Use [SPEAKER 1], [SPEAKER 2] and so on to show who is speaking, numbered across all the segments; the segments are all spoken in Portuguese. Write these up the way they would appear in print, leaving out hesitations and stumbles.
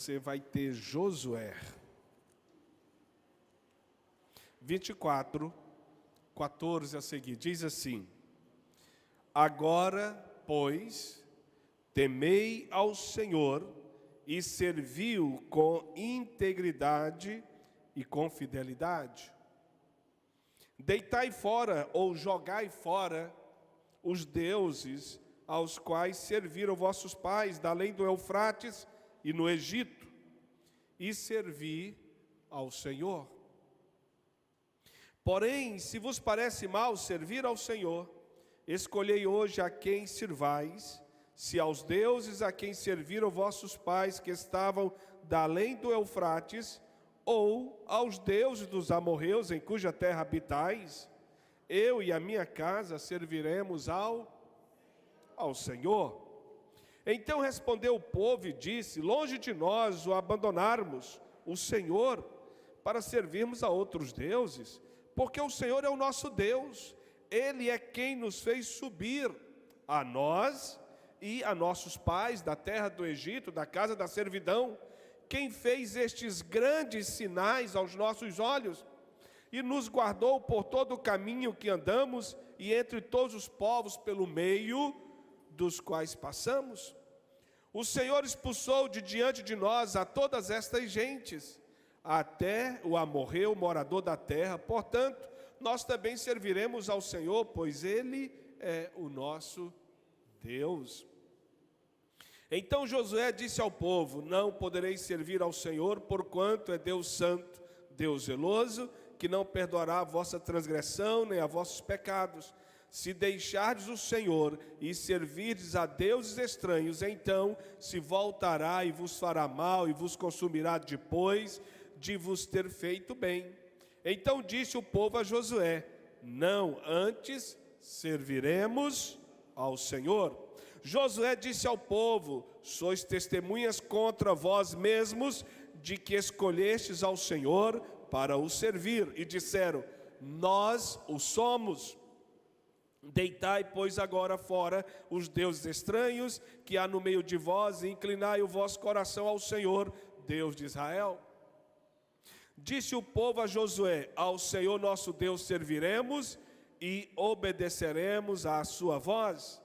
[SPEAKER 1] Você vai ter Josué 24, 14 a seguir. Diz assim: Agora, pois, temei ao Senhor e servi-o com integridade e com fidelidade. Deitai fora ou jogai fora os deuses aos quais serviram vossos pais, da além do Eufrates e no Egito, e servi ao Senhor. Porém, se vos parece mal servir ao Senhor, escolhei hoje a quem sirvais, se aos deuses a quem serviram vossos pais que estavam da além do Eufrates, ou aos deuses dos amorreus em cuja terra habitais. Eu e a minha casa serviremos ao Senhor. Então respondeu o povo e disse: Longe de nós o abandonarmos o Senhor para servirmos a outros deuses, porque o Senhor é o nosso Deus, Ele é quem nos fez subir, a nós e a nossos pais, da terra do Egito, da casa da servidão, quem fez estes grandes sinais aos nossos olhos, e nos guardou por todo o caminho que andamos, e entre todos os povos pelo meio dos quais passamos. O Senhor expulsou de diante de nós a todas estas gentes, até o amorreu, morador da terra. Portanto, nós também serviremos ao Senhor, pois Ele é o nosso Deus. Então Josué disse ao povo: Não podereis servir ao Senhor, porquanto é Deus santo, Deus zeloso, que não perdoará a vossa transgressão nem a vossos pecados. Se deixardes o Senhor e servirdes a deuses estranhos, então se voltará e vos fará mal e vos consumirá depois de vos ter feito bem. Então disse o povo a Josué: Não, antes serviremos ao Senhor. Josué disse ao povo: Sois testemunhas contra vós mesmos de que escolhestes ao Senhor para o servir. E disseram: Nós o somos. Deitai, pois, agora fora os deuses estranhos que há no meio de vós, e inclinai o vosso coração ao Senhor, Deus de Israel. Disse o povo a Josué: Ao Senhor nosso Deus serviremos e obedeceremos à sua voz.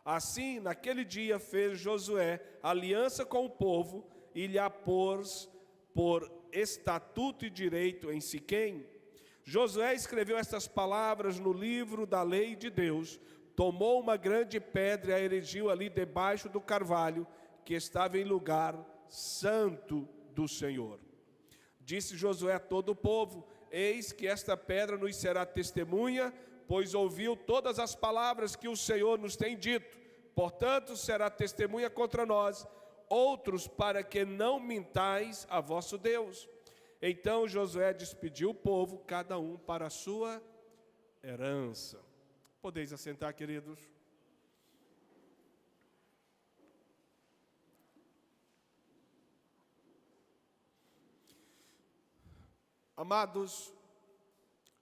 [SPEAKER 1] Assim, naquele dia fez Josué aliança com o povo e lhe a pôs por estatuto e direito em Siquém. Josué escreveu estas palavras no livro da lei de Deus, tomou uma grande pedra e a erigiu ali debaixo do carvalho, que estava em lugar santo do Senhor. Disse Josué a todo o povo: Eis que esta pedra nos será testemunha, pois ouviu todas as palavras que o Senhor nos tem dito. Portanto, será testemunha contra nós, outros, para que não mintais a vosso Deus. Então Josué despediu o povo, cada um para a sua herança. Podeis assentar, queridos. Amados,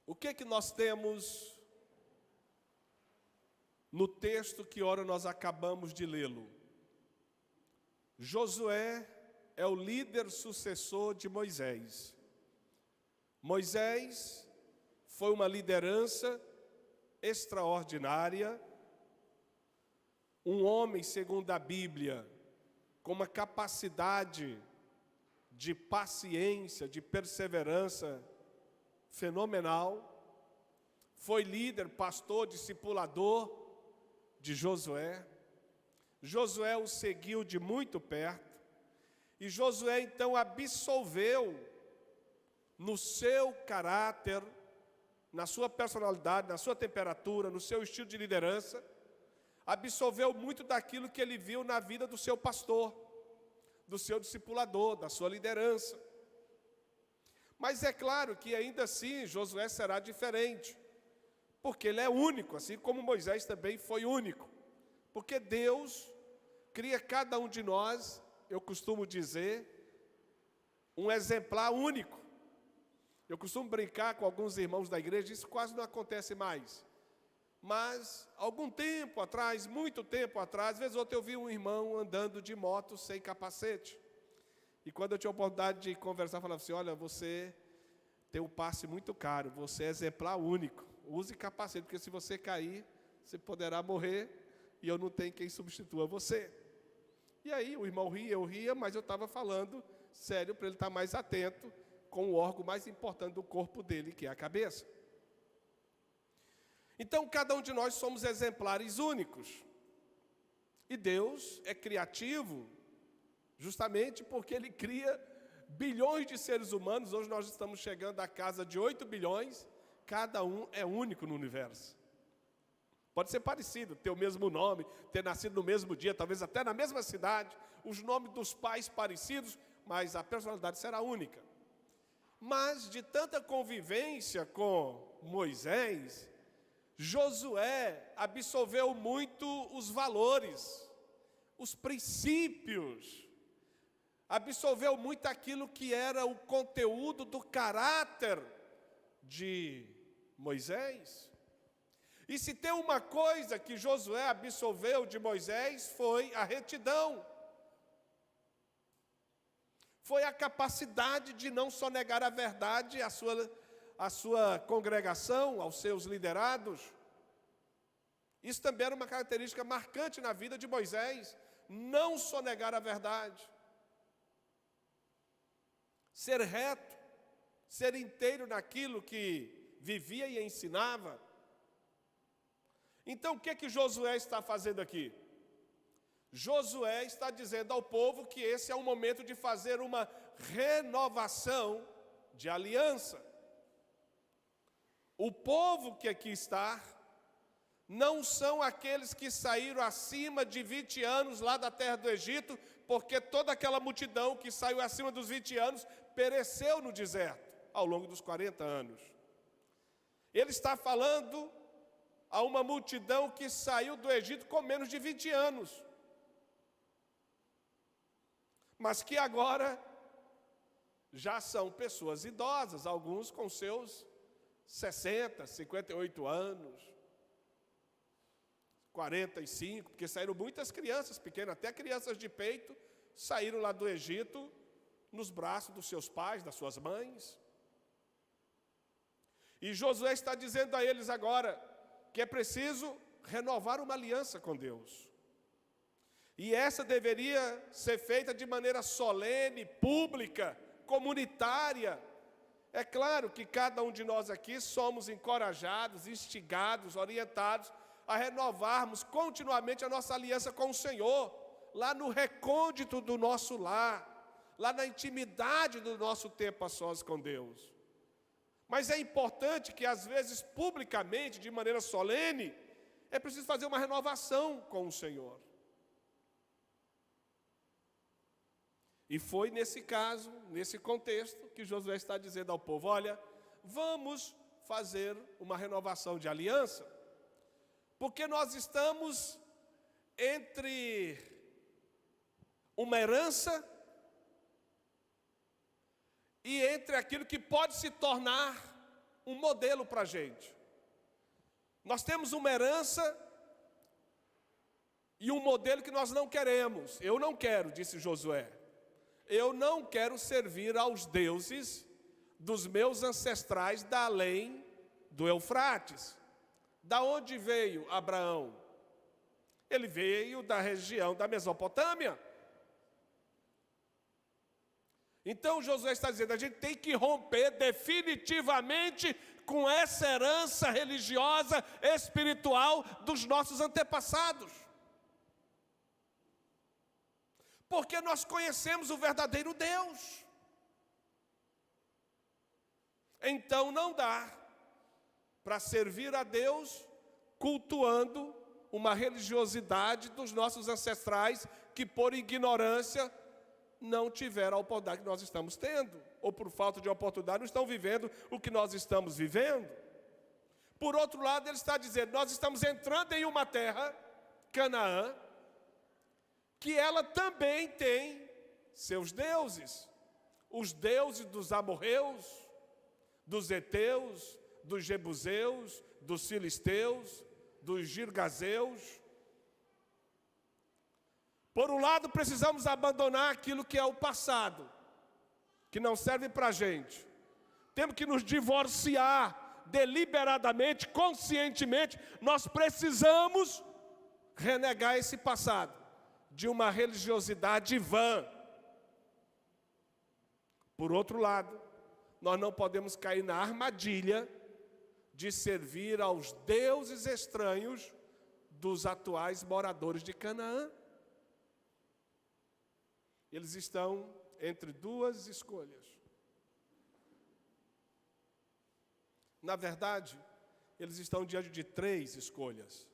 [SPEAKER 1] o que é que nós temos no texto que ora nós acabamos de lê-lo? Josué é o líder sucessor de Moisés. Moisés foi uma liderança extraordinária, um homem, segundo a Bíblia, com uma capacidade de paciência, de perseverança fenomenal. Foi líder, pastor, discipulador de Josué. Josué o seguiu de muito perto. E Josué então absolveu no seu caráter, na sua personalidade, na sua temperatura, no seu estilo de liderança, absolveu muito daquilo que ele viu na vida do seu pastor, do seu discipulador, da sua liderança. Mas é claro que ainda assim Josué será diferente, porque ele é único, assim como Moisés também foi único. Porque Deus cria cada um de nós, eu costumo dizer, um exemplar único. Eu costumo brincar com alguns irmãos da igreja, isso quase não acontece mais. Mas, algum tempo atrás, muito tempo atrás, às vezes outro eu vi um irmão andando de moto sem capacete. E quando eu tinha a oportunidade de conversar, eu falava assim, olha, você tem um passe muito caro, você é exemplar único, use capacete, porque se você cair, você poderá morrer, e eu não tenho quem substitua você. E aí o irmão ria, eu ria, mas eu estava falando sério para ele estar mais atento com o órgão mais importante do corpo dele, que é a cabeça. Então, cada um de nós somos exemplares únicos. E Deus é criativo, justamente porque Ele cria bilhões de seres humanos. Hoje nós estamos chegando à casa de 8 bilhões, cada um é único no universo. Pode ser parecido, ter o mesmo nome, ter nascido no mesmo dia, talvez até na mesma cidade, os nomes dos pais parecidos, mas a personalidade será única. Mas de tanta convivência com Moisés, Josué absorveu muito os valores, os princípios, absorveu muito aquilo que era o conteúdo do caráter de Moisés. E se tem uma coisa que Josué absorveu de Moisés, foi a retidão. Foi a capacidade de não só negar a verdade à sua congregação, aos seus liderados. Isso também era uma característica marcante na vida de Moisés, não só negar a verdade. Ser reto, ser inteiro naquilo que vivia e ensinava. Então, o que que Josué está fazendo aqui? Josué está dizendo ao povo que esse é o momento de fazer uma renovação de aliança. O povo que aqui está não são aqueles que saíram acima de 20 anos lá da terra do Egito, porque toda aquela multidão que saiu acima dos 20 anos pereceu no deserto ao longo dos 40 anos. Ele está falando a uma multidão que saiu do Egito com menos de 20 anos, mas que agora já são pessoas idosas, alguns com seus 60, 58 anos, 45, porque saíram muitas crianças pequenas, até crianças de peito, saíram lá do Egito, nos braços dos seus pais, das suas mães. E Josué está dizendo a eles agora que é preciso renovar uma aliança com Deus. E essa deveria ser feita de maneira solene, pública, comunitária. É claro que cada um de nós aqui somos encorajados, instigados, orientados a renovarmos continuamente a nossa aliança com o Senhor, lá no recôndito do nosso lar, lá na intimidade do nosso tempo a sós com Deus. Mas é importante que, às vezes, publicamente, de maneira solene, é preciso fazer uma renovação com o Senhor. E foi nesse caso, nesse contexto, que Josué está dizendo ao povo, olha, vamos fazer uma renovação de aliança, porque nós estamos entre uma herança e entre aquilo que pode se tornar um modelo para a gente. Nós temos uma herança e um modelo que nós não queremos. Eu não quero, disse Josué. Eu não quero servir aos deuses dos meus ancestrais da além do Eufrates. Da onde veio Abraão? Ele veio da região da Mesopotâmia. Então Josué está dizendo, a gente tem que romper definitivamente com essa herança religiosa, espiritual dos nossos antepassados. Porque nós conhecemos o verdadeiro Deus. Então não dá para servir a Deus cultuando uma religiosidade dos nossos ancestrais que por ignorância não tiveram a oportunidade que nós estamos tendo, ou por falta de oportunidade não estão vivendo o que nós estamos vivendo. Por outro lado, ele está dizendo, nós estamos entrando em uma terra, Canaã, que ela também tem seus deuses, os deuses dos amorreus, dos heteus, dos jebuseus, dos filisteus, dos girgazeus. Por um lado, precisamos abandonar aquilo que é o passado, que não servem para a gente. Temos que nos divorciar deliberadamente, conscientemente. Nós precisamos renegar esse passado de uma religiosidade vã. Por outro lado, nós não podemos cair na armadilha de servir aos deuses estranhos dos atuais moradores de Canaã. Eles estão entre duas escolhas. Na verdade, eles estão diante de três escolhas: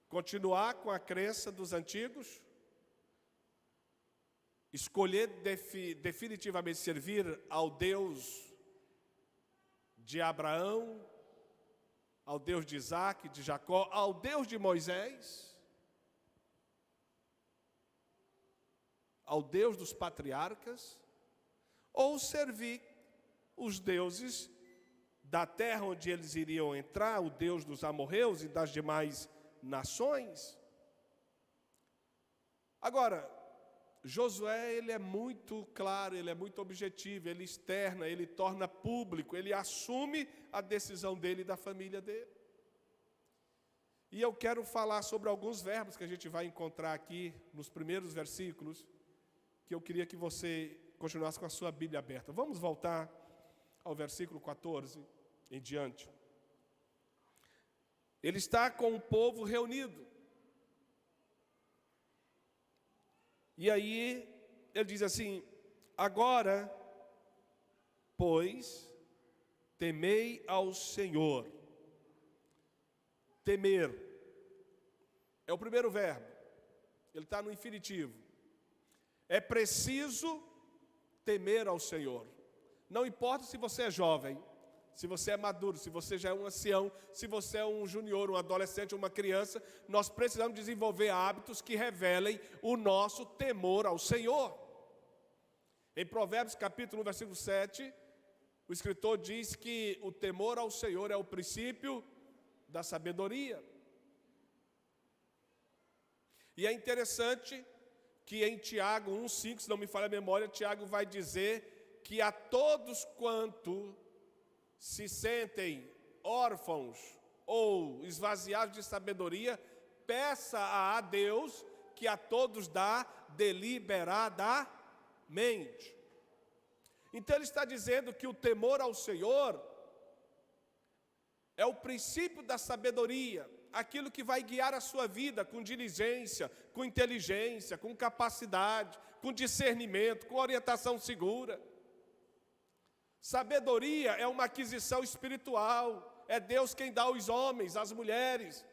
[SPEAKER 1] continuar com a crença dos antigos, escolher definitivamente servir ao Deus de Abraão, ao Deus de Isaac, de Jacó, ao Deus de Moisés, ao Deus dos patriarcas, ou servir os deuses da terra onde eles iriam entrar, o Deus dos amorreus e das demais nações. Agora, Josué, ele é muito claro, ele é muito objetivo, ele externa, ele torna público, ele assume a decisão dele e da família dele. E eu quero falar sobre alguns verbos que a gente vai encontrar aqui nos primeiros versículos, que eu queria que você continuasse com a sua Bíblia aberta. Vamos voltar ao versículo 14 em diante. Ele está com o povo reunido. E aí ele diz assim: agora, pois, temei ao Senhor. Temer é o primeiro verbo. Ele está no infinitivo. É preciso temer ao Senhor. Não importa se você é jovem, se você é maduro, se você já é um ancião, se você é um junior, um adolescente, uma criança, nós precisamos desenvolver hábitos que revelem o nosso temor ao Senhor. Em Provérbios capítulo 1, versículo 7, o escritor diz que o temor ao Senhor é o princípio da sabedoria. E é interessante que em Tiago 1,5, se não me falha a memória, Tiago vai dizer que a todos quanto se sentem órfãos ou esvaziados de sabedoria, peça a Deus que a todos dá deliberadamente. Então ele está dizendo que o temor ao Senhor é o princípio da sabedoria, aquilo que vai guiar a sua vida com diligência, com inteligência, com capacidade, com discernimento, com orientação segura. Sabedoria é uma aquisição espiritual, é Deus quem dá aos homens, às mulheres,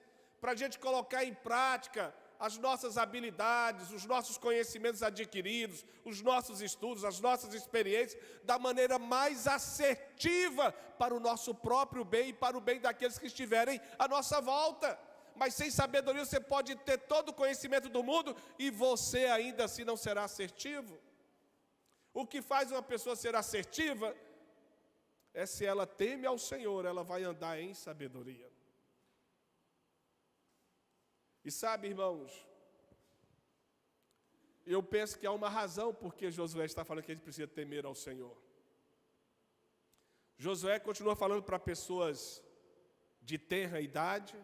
[SPEAKER 1] para a gente colocar em prática as nossas habilidades, os nossos conhecimentos adquiridos, os nossos estudos, as nossas experiências, da maneira mais assertiva para o nosso próprio bem e para o bem daqueles que estiverem à nossa volta. Mas sem sabedoria você pode ter todo o conhecimento do mundo e você ainda assim não será assertivo. O que faz uma pessoa ser assertiva é se ela teme ao Senhor, ela vai andar em sabedoria. E sabe, irmãos, eu penso que há uma razão porque Josué está falando que a gente precisa temer ao Senhor. Josué continua falando para pessoas de tenra idade,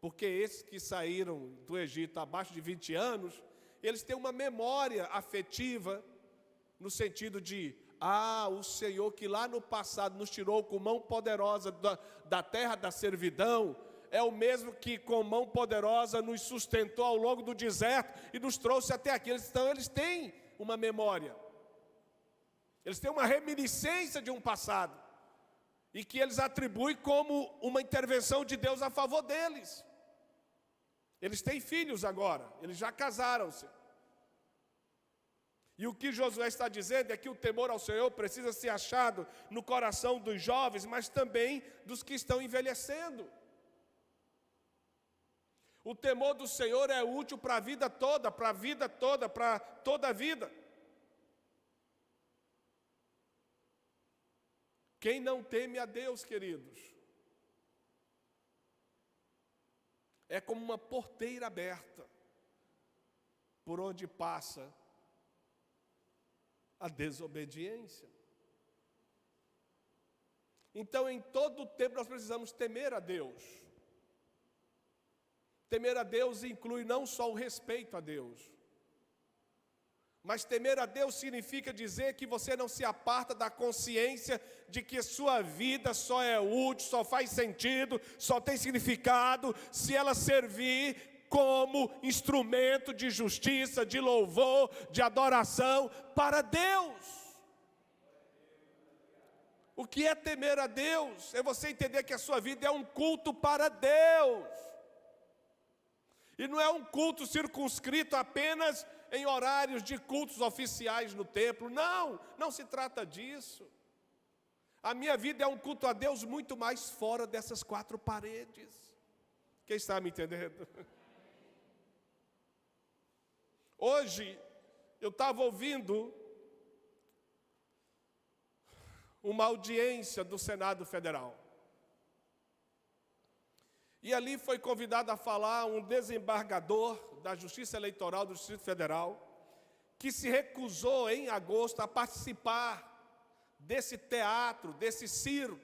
[SPEAKER 1] porque esses que saíram do Egito abaixo de 20 anos, eles têm uma memória afetiva, no sentido de: o Senhor que lá no passado nos tirou com mão poderosa da terra da servidão, é o mesmo que com mão poderosa nos sustentou ao longo do deserto e nos trouxe até aqui. Então eles têm uma memória, eles têm uma reminiscência de um passado, e que eles atribuem como uma intervenção de Deus a favor deles. Eles têm filhos agora, eles já casaram-se. E o que Josué está dizendo é que o temor ao Senhor precisa ser achado no coração dos jovens, mas também dos que estão envelhecendo. O temor do Senhor é útil para a vida toda, para toda a vida. Quem não teme a Deus, queridos, é como uma porteira aberta, por onde passa a desobediência. Então, em todo o tempo, nós precisamos temer a Deus. Temer a Deus inclui não só o respeito a Deus, mas temer a Deus significa dizer que você não se aparta da consciência de que sua vida só é útil, só faz sentido, só tem significado se ela servir como instrumento de justiça, de louvor, de adoração para Deus. O que é temer a Deus? É você entender que a sua vida é um culto para Deus. E não é um culto circunscrito apenas em horários de cultos oficiais no templo. Não, não se trata disso. A minha vida é um culto a Deus muito mais fora dessas quatro paredes. Quem está me entendendo? Hoje, eu estava ouvindo uma audiência do Senado Federal. E ali foi convidado a falar um desembargador da Justiça Eleitoral do Distrito Federal, que se recusou em agosto a participar desse teatro, desse circo,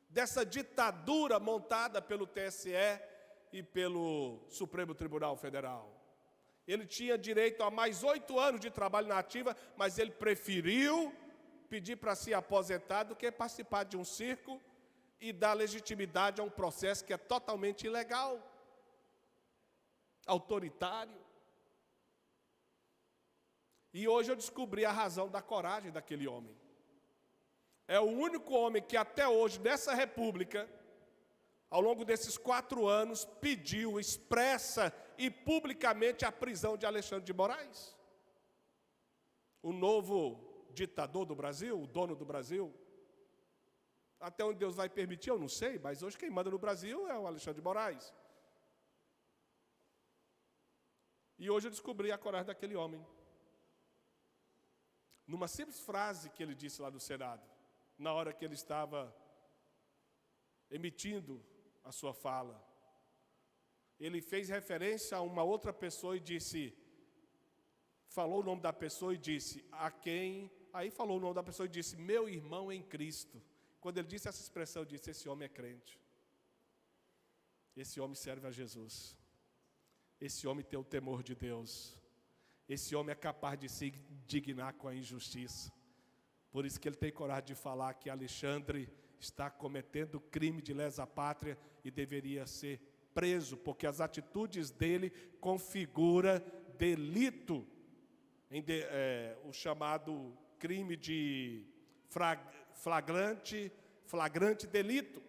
[SPEAKER 1] dessa ditadura montada pelo TSE e pelo Supremo Tribunal Federal. Ele tinha direito a mais 8 anos de trabalho na ativa, mas ele preferiu pedir para se aposentar do que participar de um circo e dar legitimidade a um processo que é totalmente ilegal, autoritário. E hoje eu descobri a razão da coragem daquele homem. É o único homem que até hoje, nessa república, ao longo desses 4 anos, pediu expressa e publicamente a prisão de Alexandre de Moraes. O novo ditador do Brasil, o dono do Brasil. Até onde Deus vai permitir, eu não sei, mas hoje quem manda no Brasil é o Alexandre de Moraes. E hoje eu descobri a coragem daquele homem. Numa simples frase que ele disse lá no Senado, na hora que ele estava emitindo a sua fala, ele fez referência a uma outra pessoa e disse, falou o nome da pessoa e disse, aí falou o nome da pessoa e disse, meu irmão em Cristo. Quando ele disse essa expressão, eu disse, esse homem é crente. Esse homem serve a Jesus. Esse homem tem o temor de Deus. Esse homem é capaz de se indignar com a injustiça. Por isso que ele tem coragem de falar que Alexandre está cometendo crime de lesa pátria e deveria ser preso, porque as atitudes dele configuram delito, o chamado crime de flagrante delito,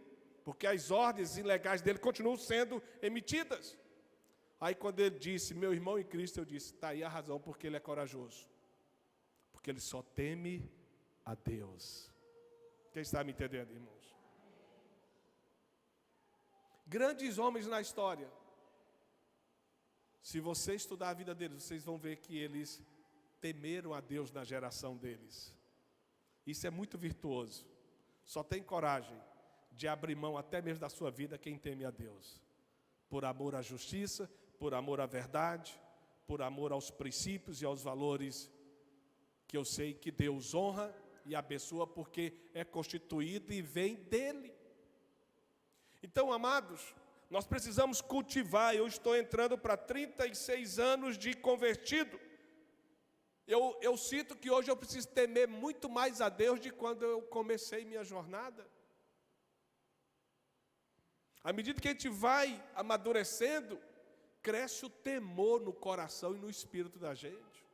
[SPEAKER 1] porque as ordens ilegais dele continuam sendo emitidas. Aí quando ele disse, meu irmão em Cristo, eu disse, está aí a razão porque ele é corajoso. Porque ele só teme a Deus. Quem está me entendendo, irmãos? Grandes homens na história. Se você estudar a vida deles, vocês vão ver que eles temeram a Deus na geração deles. Isso é muito virtuoso. Só tem coragem de abrir mão até mesmo da sua vida quem teme a Deus. Por amor à justiça, por amor à verdade, por amor aos princípios e aos valores que eu sei que Deus honra e abençoa porque é constituído e vem dele. Então, amados, nós precisamos cultivar. Eu estou entrando para 36 anos de convertido. Eu sinto que hoje eu preciso temer muito mais a Deus de quando eu comecei minha jornada. À medida que a gente vai amadurecendo, cresce o temor no coração e no espírito da gente.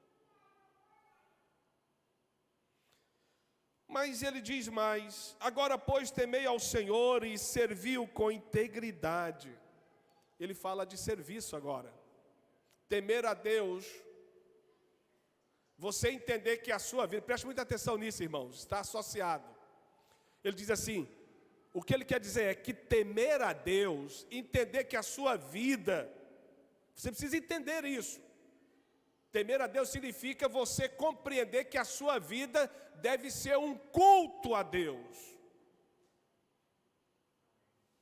[SPEAKER 1] Mas ele diz mais, agora pois temei ao Senhor e servi-o com integridade. Ele fala de serviço agora. Temer a Deus, você entender que a sua vida, preste muita atenção nisso, irmãos, está associado. Ele diz assim, o que ele quer dizer é que temer a Deus, entender que a sua vida, você precisa entender isso. Temer a Deus significa você compreender que a sua vida deve ser um culto a Deus.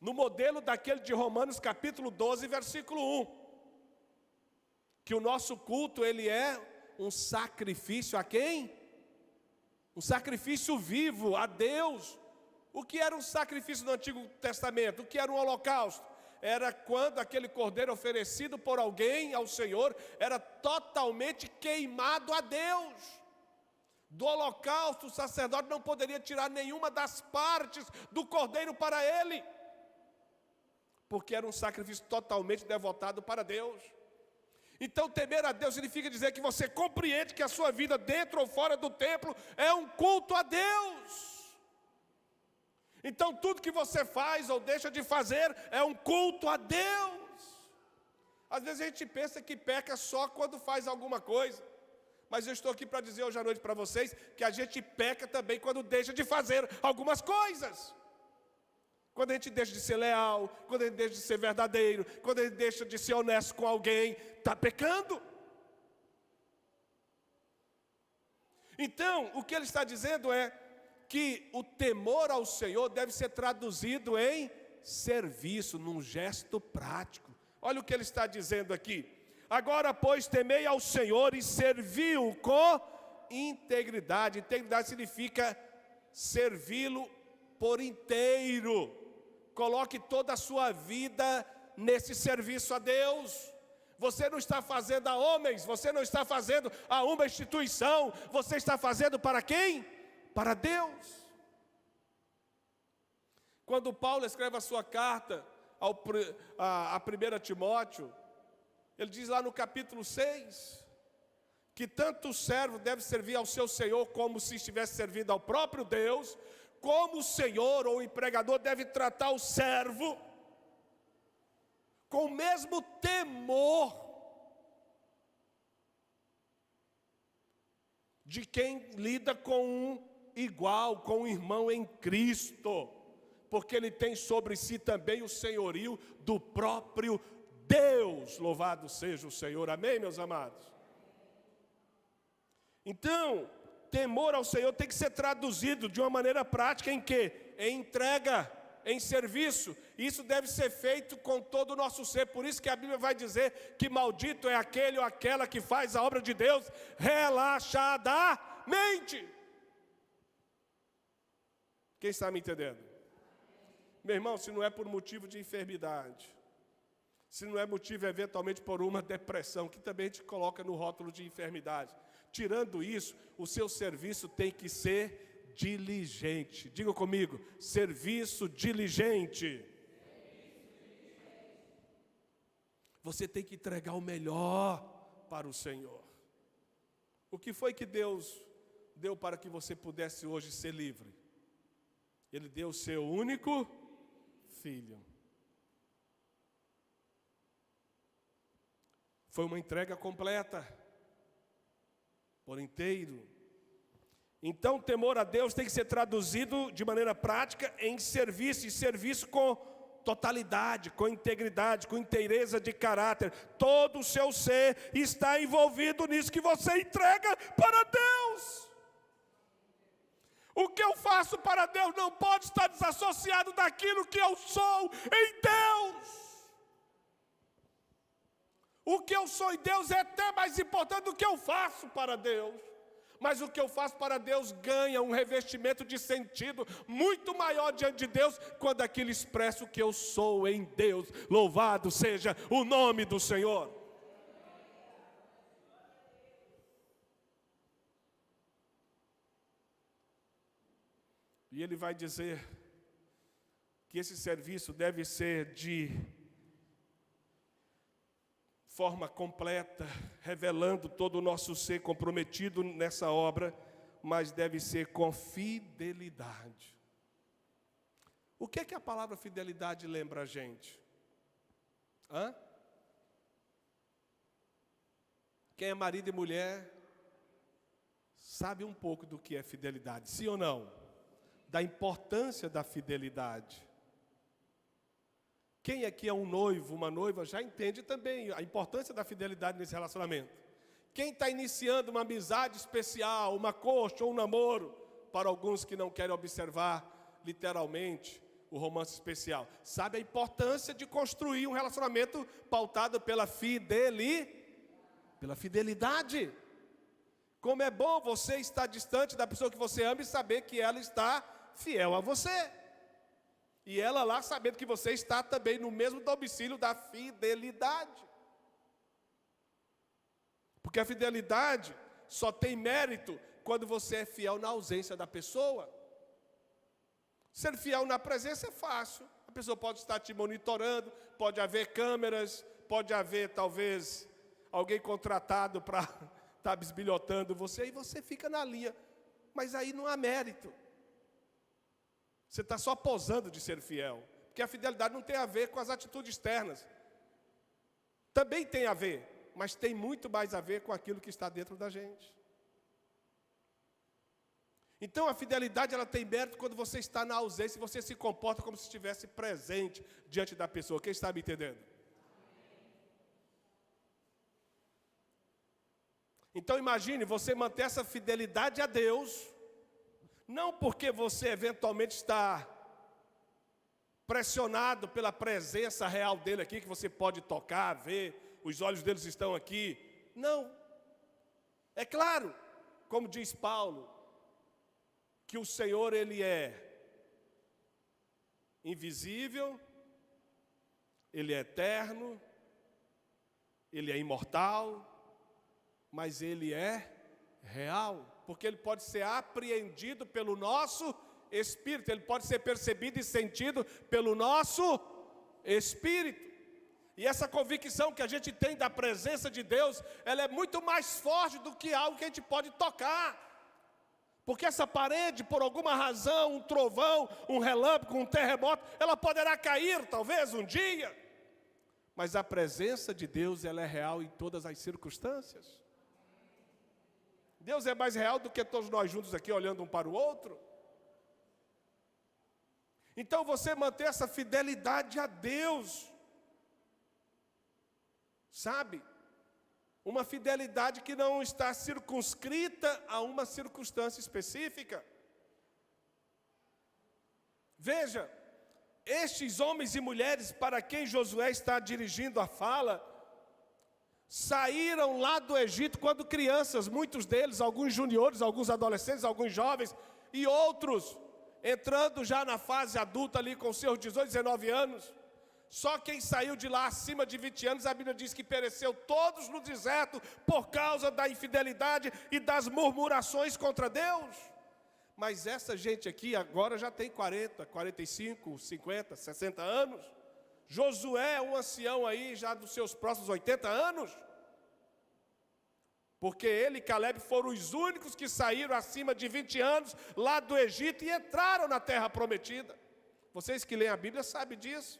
[SPEAKER 1] No modelo daquele de Romanos capítulo 12, versículo 1. Que o nosso culto, ele é um sacrifício a quem? Um sacrifício vivo a Deus. O que era um sacrifício no Antigo Testamento? O que era um holocausto? Era quando aquele cordeiro oferecido por alguém ao Senhor era totalmente queimado a Deus. Do holocausto, o sacerdote não poderia tirar nenhuma das partes do cordeiro para ele, porque era um sacrifício totalmente devotado para Deus. Então, temer a Deus significa dizer que você compreende que a sua vida dentro ou fora do templo é um culto a Deus. Então, tudo que você faz ou deixa de fazer é um culto a Deus. Às vezes a gente pensa que peca só quando faz alguma coisa, mas eu estou aqui para dizer hoje à noite para vocês que a gente peca também quando deixa de fazer algumas coisas. Quando a gente deixa de ser leal, quando a gente deixa de ser verdadeiro, quando a gente deixa de ser honesto com alguém, está pecando. Então, o que ele está dizendo é que o temor ao Senhor deve ser traduzido em serviço, num gesto prático. Olha o que ele está dizendo aqui. Agora, pois, temei ao Senhor e servi-o com integridade. Integridade significa servi-lo por inteiro. Coloque toda a sua vida nesse serviço a Deus. Você não está fazendo a homens, você não está fazendo a uma instituição, você está fazendo para quem? Para Deus. Quando Paulo escreve a sua carta a 1 Timóteo, ele diz lá no capítulo 6, que tanto o servo deve servir ao seu senhor como se estivesse servindo ao próprio Deus, como o senhor ou o empregador deve tratar o servo com o mesmo temor de quem lida com um igual, com um irmão em Cristo, porque ele tem sobre si também o senhorio do próprio Deus. Louvado seja o Senhor, amém, meus amados? Então, temor ao Senhor tem que ser traduzido de uma maneira prática em quê? Em entrega, em serviço. Isso deve ser feito com todo o nosso ser. Por isso que a Bíblia vai dizer que maldito é aquele ou aquela que faz a obra de Deus relaxadamente. Quem está me entendendo? Meu irmão, se não é por motivo de enfermidade, se não é motivo eventualmente por uma depressão, que também a gente coloca no rótulo de enfermidade, tirando isso, o seu serviço tem que ser diligente. Diga comigo, serviço diligente. Você tem que entregar o melhor para o Senhor. O que foi que Deus deu para que você pudesse hoje ser livre? Ele deu o seu único filho. Foi uma entrega completa, por inteiro. Então, temor a Deus tem que ser traduzido de maneira prática em serviço, e serviço com totalidade, com integridade, com inteireza de caráter. Todo o seu ser está envolvido nisso que você entrega para Deus. O que eu faço para Deus não pode estar desassociado daquilo que eu sou em Deus. O que eu sou em Deus é até mais importante do que eu faço para Deus. Mas o que eu faço para Deus ganha um revestimento de sentido muito maior diante de Deus, quando aquilo expressa o que eu sou em Deus. Louvado seja o nome do Senhor. E ele vai dizer que esse serviço deve ser de forma completa, revelando todo o nosso ser comprometido nessa obra, mas deve ser com fidelidade. O que é que a palavra fidelidade lembra a gente? Quem é marido e mulher sabe um pouco do que é fidelidade, sim ou não? Da importância da fidelidade. Quem aqui é um noivo, uma noiva, já entende também a importância da fidelidade nesse relacionamento. Quem está iniciando uma amizade especial, uma coxa ou um namoro, para alguns que não querem observar literalmente o romance especial, sabe a importância de construir um relacionamento pautado pela fidelidade. Como é bom você estar distante da pessoa que você ama e saber que ela está fiel a você. E ela lá sabendo que você está também no mesmo domicílio da fidelidade. Porque a fidelidade só tem mérito quando você é fiel na ausência da pessoa. Ser fiel na presença é fácil. A pessoa pode estar te monitorando, pode haver câmeras, pode haver talvez alguém contratado para estar bisbilhotando você, e você fica na linha. Mas aí não há mérito. Você está só posando de ser fiel. Porque a fidelidade não tem a ver com as atitudes externas. Também tem a ver, mas tem muito mais a ver com aquilo que está dentro da gente. Então a fidelidade ela tem mérito quando você está na ausência e você se comporta como se estivesse presente diante da pessoa. Quem está me entendendo? Então imagine você manter essa fidelidade a Deus, não porque você eventualmente está pressionado pela presença real dele aqui, que você pode tocar, ver, os olhos deles estão aqui. Não. É claro, como diz Paulo, que o Senhor ele é invisível, ele é eterno, ele é imortal, mas ele é real, porque ele pode ser apreendido pelo nosso espírito, ele pode ser percebido e sentido pelo nosso espírito. E essa convicção que a gente tem da presença de Deus, ela é muito mais forte do que algo que a gente pode tocar. Porque essa parede, por alguma razão, um trovão, um relâmpago, um terremoto, ela poderá cair talvez um dia. Mas a presença de Deus, ela é real em todas as circunstâncias. Deus é mais real do que todos nós juntos aqui olhando um para o outro. Então você manter essa fidelidade a Deus, sabe? Uma fidelidade que não está circunscrita a uma circunstância específica. Veja, estes homens e mulheres para quem Josué está dirigindo a fala, saíram lá do Egito quando crianças, muitos deles, alguns juniores, alguns adolescentes, alguns jovens, e outros entrando já na fase adulta ali com seus 18, 19 anos. Só quem saiu de lá acima de 20 anos, a Bíblia diz que pereceu todos no deserto por causa da infidelidade e das murmurações contra Deus. Mas essa gente aqui agora já tem 40, 45, 50, 60 anos. Josué é um ancião aí já dos seus próximos 80 anos. Porque ele e Caleb foram os únicos que saíram acima de 20 anos lá do Egito e entraram na terra prometida. Vocês que leem a Bíblia sabem disso.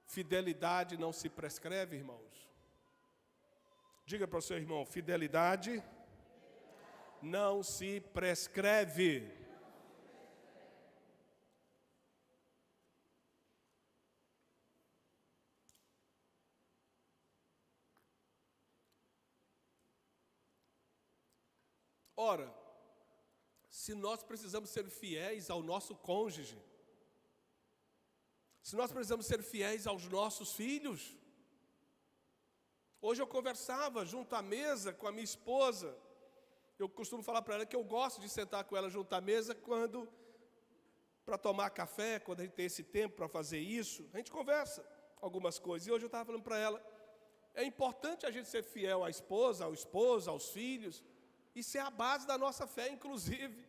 [SPEAKER 1] Fidelidade não se prescreve, irmãos. Diga para o seu irmão, fidelidade não se prescreve. Ora, se nós precisamos ser fiéis ao nosso cônjuge, se nós precisamos ser fiéis aos nossos filhos. Hoje eu conversava junto à mesa com a minha esposa. Eu costumo falar para ela que eu gosto de sentar com ela junto à mesa para tomar café, quando a gente tem esse tempo para fazer isso. A gente conversa algumas coisas. E hoje eu estava falando para ela, é importante a gente ser fiel à esposa, ao esposo, aos filhos. Isso é a base da nossa fé, inclusive.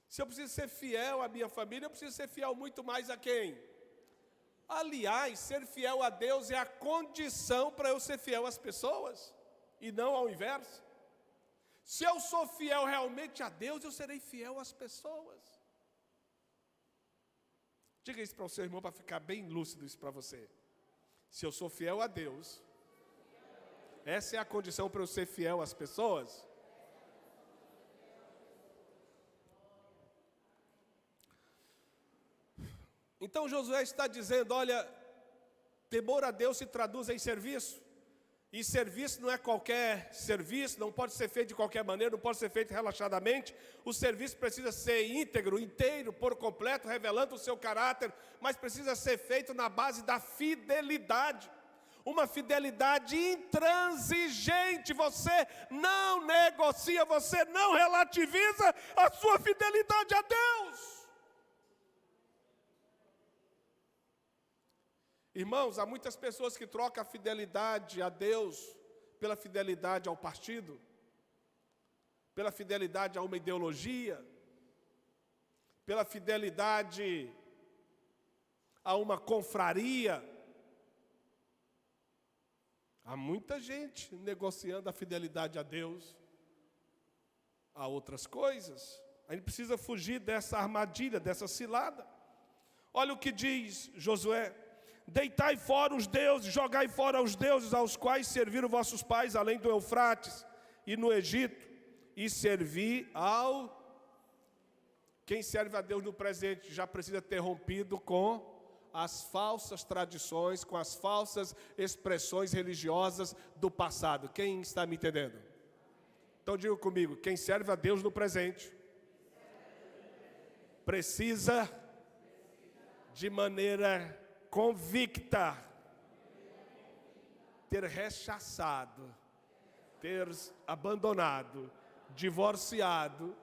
[SPEAKER 1] Se eu preciso ser fiel à minha família, eu preciso ser fiel muito mais a quem? Aliás, ser fiel a Deus é a condição para eu ser fiel às pessoas, e não ao inverso. Se eu sou fiel realmente a Deus, eu serei fiel às pessoas. Diga isso para o seu irmão para ficar bem lúcido isso para você. Se eu sou fiel a Deus, essa é a condição para eu ser fiel às pessoas. Então Josué está dizendo, olha, temor a Deus se traduz em serviço. E serviço não é qualquer serviço, não pode ser feito de qualquer maneira, não pode ser feito relaxadamente. O serviço precisa ser íntegro, inteiro, por completo, revelando o seu caráter, mas precisa ser feito na base da fidelidade. Uma fidelidade intransigente, você não negocia negocia, você não relativiza a sua fidelidade a Deus. Irmãos, há muitas pessoas que trocam a fidelidade a Deus pela fidelidade ao partido, pela fidelidade a uma ideologia, pela fidelidade a uma confraria. Há muita gente negociando a fidelidade a Deus a outras coisas. A gente precisa fugir dessa armadilha, dessa cilada. Olha o que diz Josué: deitai fora os deuses, jogai fora os deuses aos quais serviram vossos pais, além do Eufrates e no Egito, e servi ao... Quem serve a Deus no presente já precisa ter rompido com as falsas tradições, com as falsas expressões religiosas do passado. Quem está me entendendo? Então diga comigo: quem serve a Deus no presente precisa de maneira convicta ter rechaçado, ter abandonado, divorciado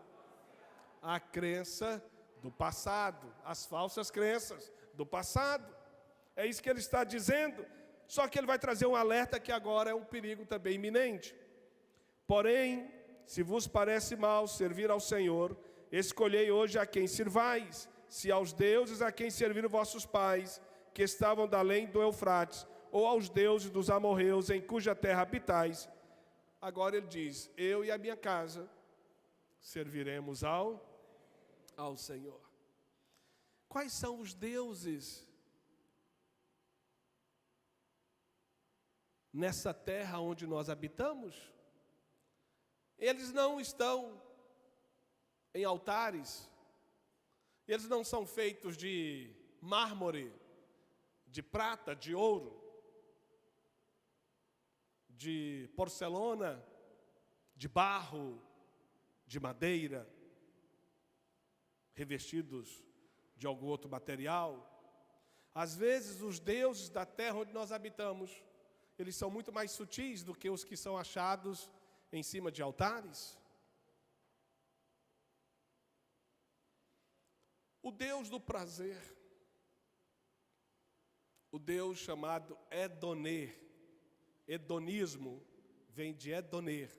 [SPEAKER 1] a crença do passado, as falsas crenças do passado. É isso que ele está dizendo. Só que ele vai trazer um alerta que agora é um perigo também iminente. Porém, se vos parece mal servir ao Senhor, escolhei hoje a quem sirvais, se aos deuses a quem serviram vossos pais, que estavam da além do Eufrates, ou aos deuses dos amorreus, em cuja terra habitais. Agora ele diz: eu e a minha casa serviremos ao Senhor. Quais são os deuses nessa terra onde nós habitamos? Eles não estão em altares, eles não são feitos de mármore, de prata, de ouro, de porcelana, de barro, de madeira, revestidos de algum outro material. Às vezes os deuses da terra onde nós habitamos, eles são muito mais sutis do que os que são achados em cima de altares. O Deus do prazer, o Deus chamado Edonê, hedonismo vem de Edoner,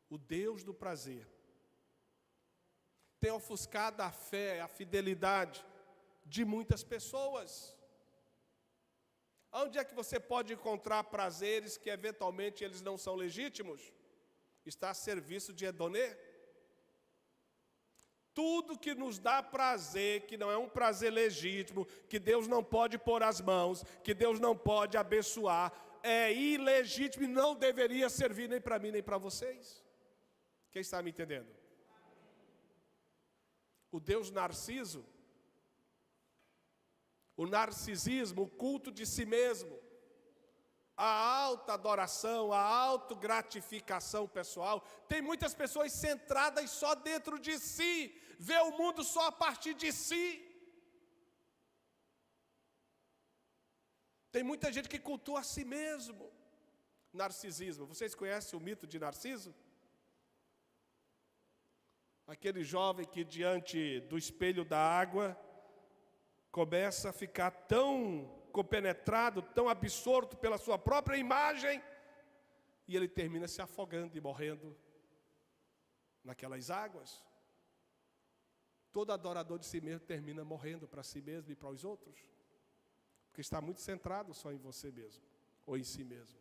[SPEAKER 1] o Deus do prazer, tem ofuscado a fé, a fidelidade de muitas pessoas. Onde é que você pode encontrar prazeres que eventualmente eles não são legítimos? Está a serviço de Edonê. Tudo que nos dá prazer, que não é um prazer legítimo, que Deus não pode pôr as mãos, que Deus não pode abençoar, é ilegítimo e não deveria servir nem para mim nem para vocês. Quem está me entendendo? O Deus Narciso, o narcisismo, o culto de si mesmo, a alta adoração, a autogratificação pessoal. Tem muitas pessoas centradas só dentro de si, vê o mundo só a partir de si. Tem muita gente que cultua a si mesmo. Narcisismo. Vocês conhecem o mito de Narciso? Aquele jovem que diante do espelho da água começa a ficar tão compenetrado, tão absorto pela sua própria imagem, e ele termina se afogando e morrendo naquelas águas. Todo adorador de si mesmo termina morrendo para si mesmo e para os outros, porque está muito centrado só em você mesmo, ou em si mesmo.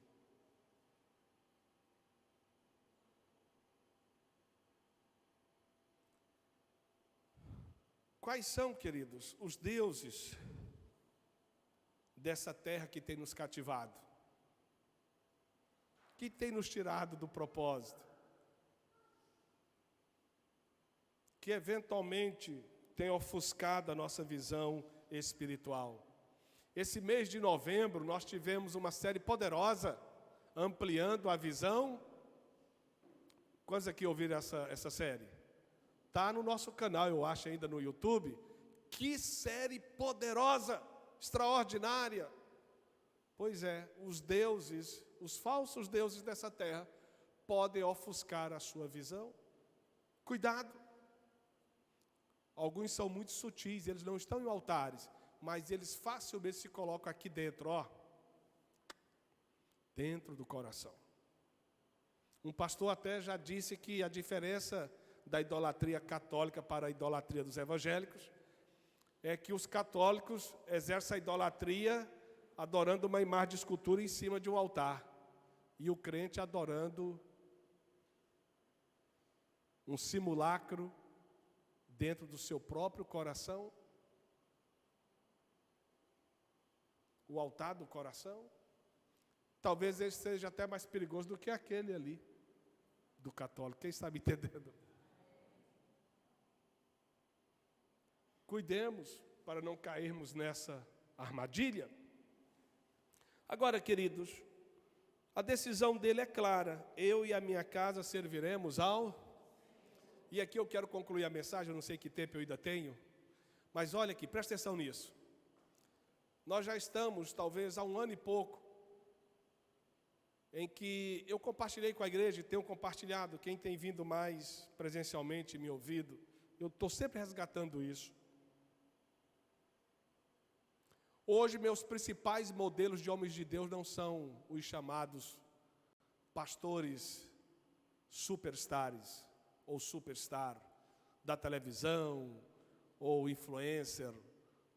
[SPEAKER 1] Quais são, queridos, os deuses dessa terra que tem nos cativado? Que tem nos tirado do propósito? Que eventualmente tem ofuscado a nossa visão espiritual. Esse mês de novembro nós tivemos uma série poderosa, ampliando a visão. Quantos aqui ouviram essa série? Está no nosso canal, eu acho, ainda no YouTube. Que série poderosa, extraordinária. Pois é, os deuses, os falsos deuses dessa terra, podem ofuscar a sua visão. Cuidado. Alguns são muito sutis, eles não estão em altares, mas eles facilmente se colocam aqui dentro, ó, dentro do coração. Um pastor até já disse que a diferença da idolatria católica para a idolatria dos evangélicos é que os católicos exercem a idolatria adorando uma imagem de escultura em cima de um altar, e o crente adorando um simulacro dentro do seu próprio coração, o altar do coração. Talvez ele seja até mais perigoso do que aquele ali, do católico. Quem está me entendendo? Cuidemos para não cairmos nessa armadilha. Agora, queridos, a decisão dele é clara. Eu e a minha casa serviremos ao... E aqui eu quero concluir a mensagem, eu não sei que tempo eu ainda tenho, mas olha aqui, presta atenção nisso. Nós já estamos, talvez, há 1 ano e pouco, em que eu compartilhei com a igreja, e tenho compartilhado, quem tem vindo mais presencialmente e me ouvido, eu estou sempre resgatando isso. Hoje, meus principais modelos de homens de Deus não são os chamados pastores superstars, ou superstar da televisão, ou influencer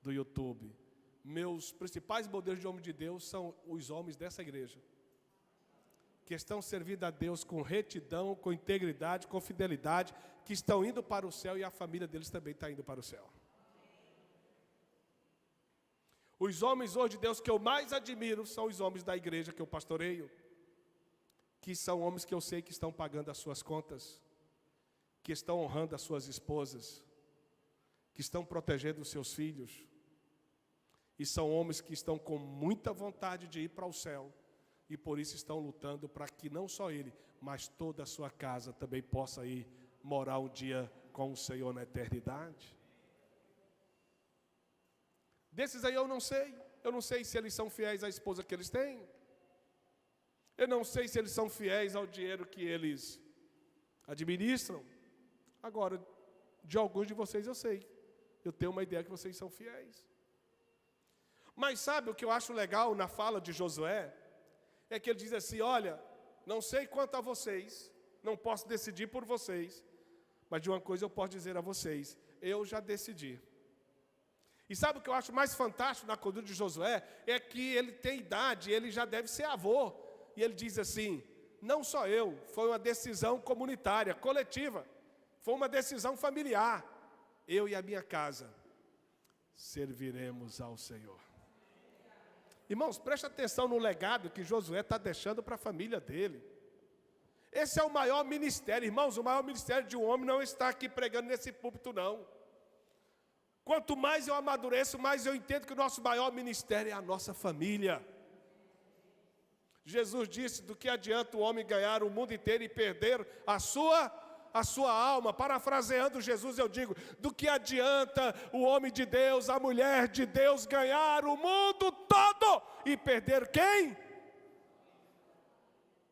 [SPEAKER 1] do YouTube. Meus principais modelos de homem de Deus são os homens dessa igreja, que estão servindo a Deus com retidão, com integridade, com fidelidade, que estão indo para o céu e a família deles também está indo para o céu. Os homens hoje de Deus que eu mais admiro são os homens da igreja que eu pastoreio, que são homens que eu sei que estão pagando as suas contas, que estão honrando as suas esposas, que estão protegendo os seus filhos, e são homens que estão com muita vontade de ir para o céu, e por isso estão lutando para que não só ele, mas toda a sua casa também possa ir morar um dia com o Senhor na eternidade. Desses aí eu não sei se eles são fiéis à esposa que eles têm, eu não sei se eles são fiéis ao dinheiro que eles administram. Agora, de alguns de vocês eu sei, eu tenho uma ideia que vocês são fiéis. Mas sabe o que eu acho legal na fala de Josué? É que ele diz assim, olha, não sei quanto a vocês, não posso decidir por vocês, mas de uma coisa eu posso dizer a vocês, eu já decidi. E sabe o que eu acho mais fantástico na conduta de Josué? É que ele tem idade, ele já deve ser avô. E ele diz assim, não só eu, foi uma decisão comunitária, coletiva. Foi uma decisão familiar. Eu e a minha casa serviremos ao Senhor. Irmãos, preste atenção no legado que Josué está deixando para a família dele. Esse é o maior ministério. Irmãos, o maior ministério de um homem não está aqui pregando nesse púlpito, não. Quanto mais eu amadureço, mais eu entendo que o nosso maior ministério é a nossa família. Jesus disse, do que adianta o homem ganhar o mundo inteiro e perder a sua alma? Parafraseando Jesus, eu digo, do que adianta o homem de Deus, a mulher de Deus ganhar o mundo todo e perder quem?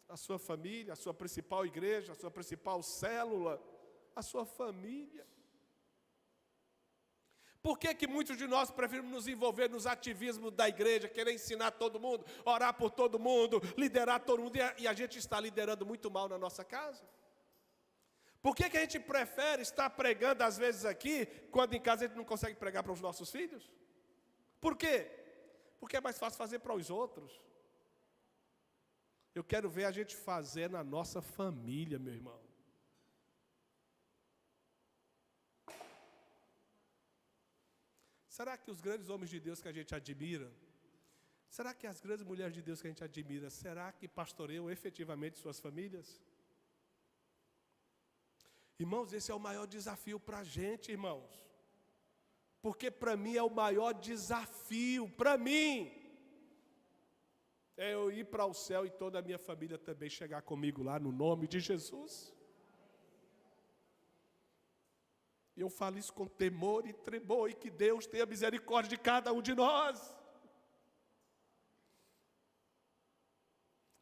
[SPEAKER 1] A sua família, a sua principal igreja, a sua principal célula, a sua família. Por que muitos de nós preferimos nos envolver nos ativismos da igreja, querer ensinar todo mundo, orar por todo mundo, liderar todo mundo, e a gente está liderando muito mal na nossa casa? Por que a gente prefere estar pregando às vezes aqui, quando em casa a gente não consegue pregar para os nossos filhos? Por quê? Porque é mais fácil fazer para os outros. Eu quero ver a gente fazer na nossa família, meu irmão. Será que os grandes homens de Deus que a gente admira, será que as grandes mulheres de Deus que a gente admira, será que pastoreiam efetivamente suas famílias? Irmãos, esse é o maior desafio para a gente, irmãos. Porque para mim é o maior desafio, para mim, é eu ir para o céu e toda a minha família também chegar comigo lá no nome de Jesus. Eu falo isso com temor e tremor, e que Deus tenha misericórdia de cada um de nós.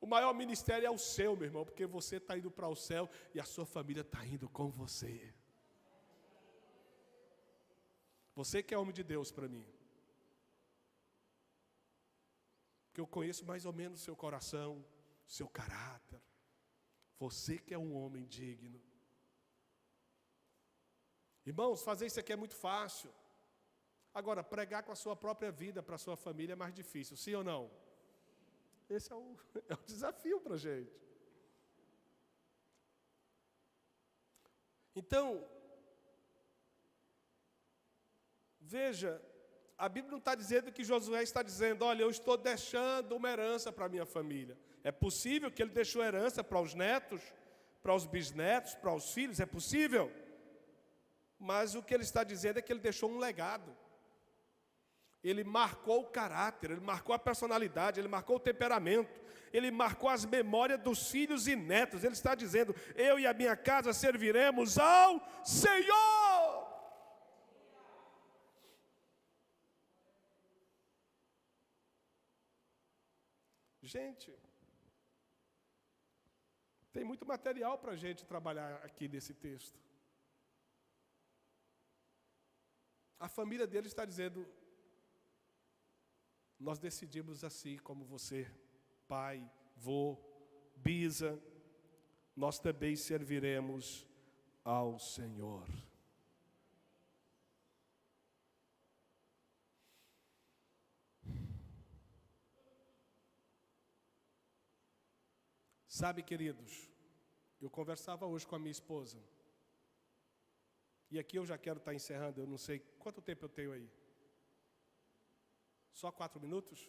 [SPEAKER 1] O maior ministério é o seu, meu irmão, porque você está indo para o céu e a sua família está indo com você. Você que é homem de Deus para mim. Porque eu conheço mais ou menos o seu coração, o seu caráter. Você que é um homem digno. Irmãos, fazer isso aqui é muito fácil. Agora, pregar com a sua própria vida para a sua família é mais difícil, sim ou não? Esse é o desafio para a gente. Então, veja, a Bíblia não está dizendo que Josué está dizendo, olha, eu estou deixando uma herança para a minha família. É possível que ele deixou herança para os netos, para os bisnetos, para os filhos, é possível. Mas o que ele está dizendo é que ele deixou um legado. Ele marcou o caráter, ele marcou a personalidade, ele marcou o temperamento, ele marcou as memórias dos filhos e netos. Ele está dizendo, eu e a minha casa serviremos ao Senhor. Gente, tem muito material para a gente trabalhar aqui nesse texto. A família dele está dizendo, nós decidimos assim como você, pai, vô, bisa, nós também serviremos ao Senhor. Sabe, queridos, eu conversava hoje com a minha esposa, e aqui eu já quero estar encerrando, eu não sei quanto tempo eu tenho aí. Só 4 minutos?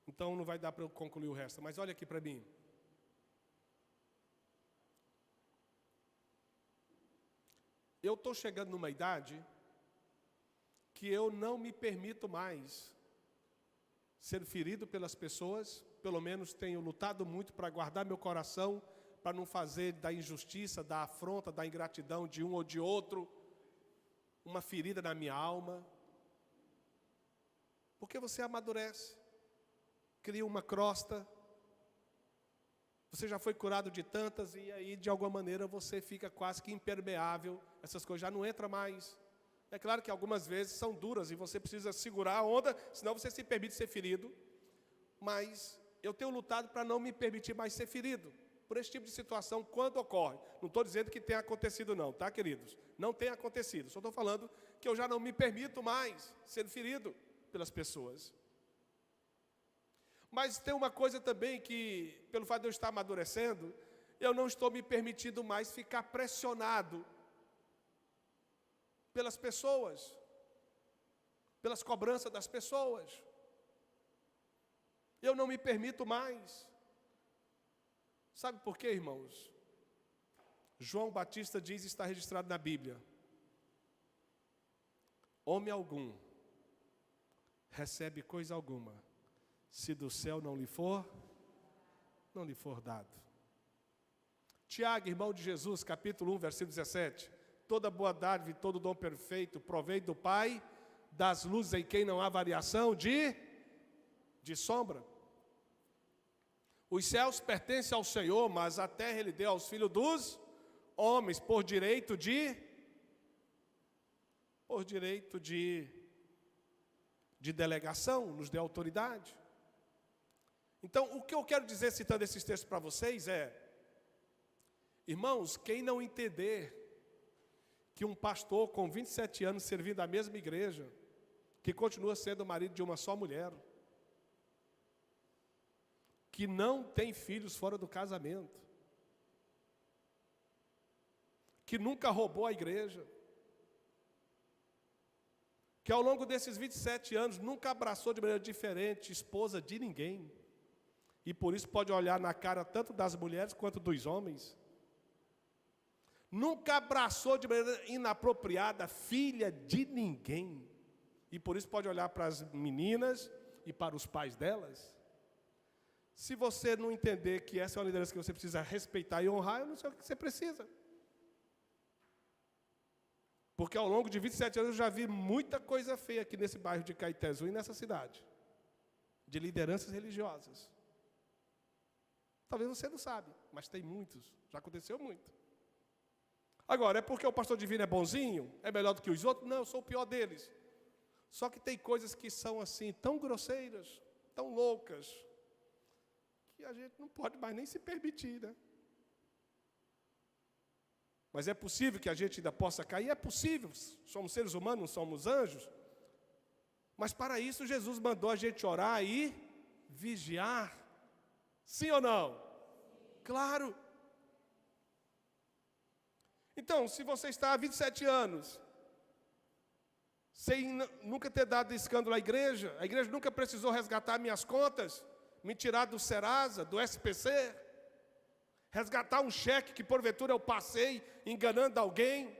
[SPEAKER 1] Então não vai dar para eu concluir o resto, mas olha aqui para mim. Eu estou chegando numa idade que eu não me permito mais ser ferido pelas pessoas, pelo menos tenho lutado muito para guardar meu coração, para não fazer da injustiça, da afronta, da ingratidão de um ou de outro, uma ferida na minha alma. Porque você amadurece, cria uma crosta, você já foi curado de tantas e aí de alguma maneira você fica quase que impermeável, essas coisas já não entram mais. É claro que algumas vezes são duras e você precisa segurar a onda, senão você se permite ser ferido, mas eu tenho lutado para não me permitir mais ser ferido por esse tipo de situação quando ocorre. Não estou dizendo que tenha acontecido não, tá, queridos? Não tem acontecido, só estou falando que eu já não me permito mais ser ferido pelas pessoas. Mas tem uma coisa também que, pelo fato de eu estar amadurecendo, eu não estou me permitindo mais ficar pressionado pelas pessoas, pelas cobranças das pessoas. Eu não me permito mais. Sabe por quê, irmãos? João Batista diz, está registrado na Bíblia, homem algum recebe coisa alguma, se do céu não lhe for dado. Tiago, irmão de Jesus, capítulo 1, versículo 17. Toda boa dádiva e todo dom perfeito provém do Pai, das luzes em quem não há variação de sombra. Os céus pertencem ao Senhor, mas a terra Ele deu aos filhos dos homens, por direito de delegação, nos deu autoridade. Então, o que eu quero dizer citando esses textos para vocês é, irmãos, quem não entender que um pastor com 27 anos servindo a mesma igreja, que continua sendo marido de uma só mulher, que não tem filhos fora do casamento, que nunca roubou a igreja, que ao longo desses 27 anos nunca abraçou de maneira diferente esposa de ninguém, e por isso pode olhar na cara tanto das mulheres quanto dos homens, nunca abraçou de maneira inapropriada filha de ninguém, e por isso pode olhar para as meninas e para os pais delas. Se você não entender que essa é uma liderança que você precisa respeitar e honrar, eu não sei o que você precisa. Porque ao longo de 27 anos eu já vi muita coisa feia aqui nesse bairro de Caetezu e nessa cidade, de lideranças religiosas. Talvez você não sabe, mas tem muitos, já aconteceu muito. Agora, é porque o pastor divino é bonzinho? É melhor do que os outros? Não, eu sou o pior deles. Só que tem coisas que são assim, tão grosseiras, tão loucas, que a gente não pode mais nem se permitir, né? Mas é possível que a gente ainda possa cair? É possível, somos seres humanos, não somos anjos. Mas para isso Jesus mandou a gente orar e vigiar. Sim ou não? Claro. Então, se você está há 27 anos, sem nunca ter dado escândalo à igreja, a igreja nunca precisou resgatar minhas contas, me tirar do Serasa, do SPC, resgatar um cheque que porventura eu passei enganando alguém,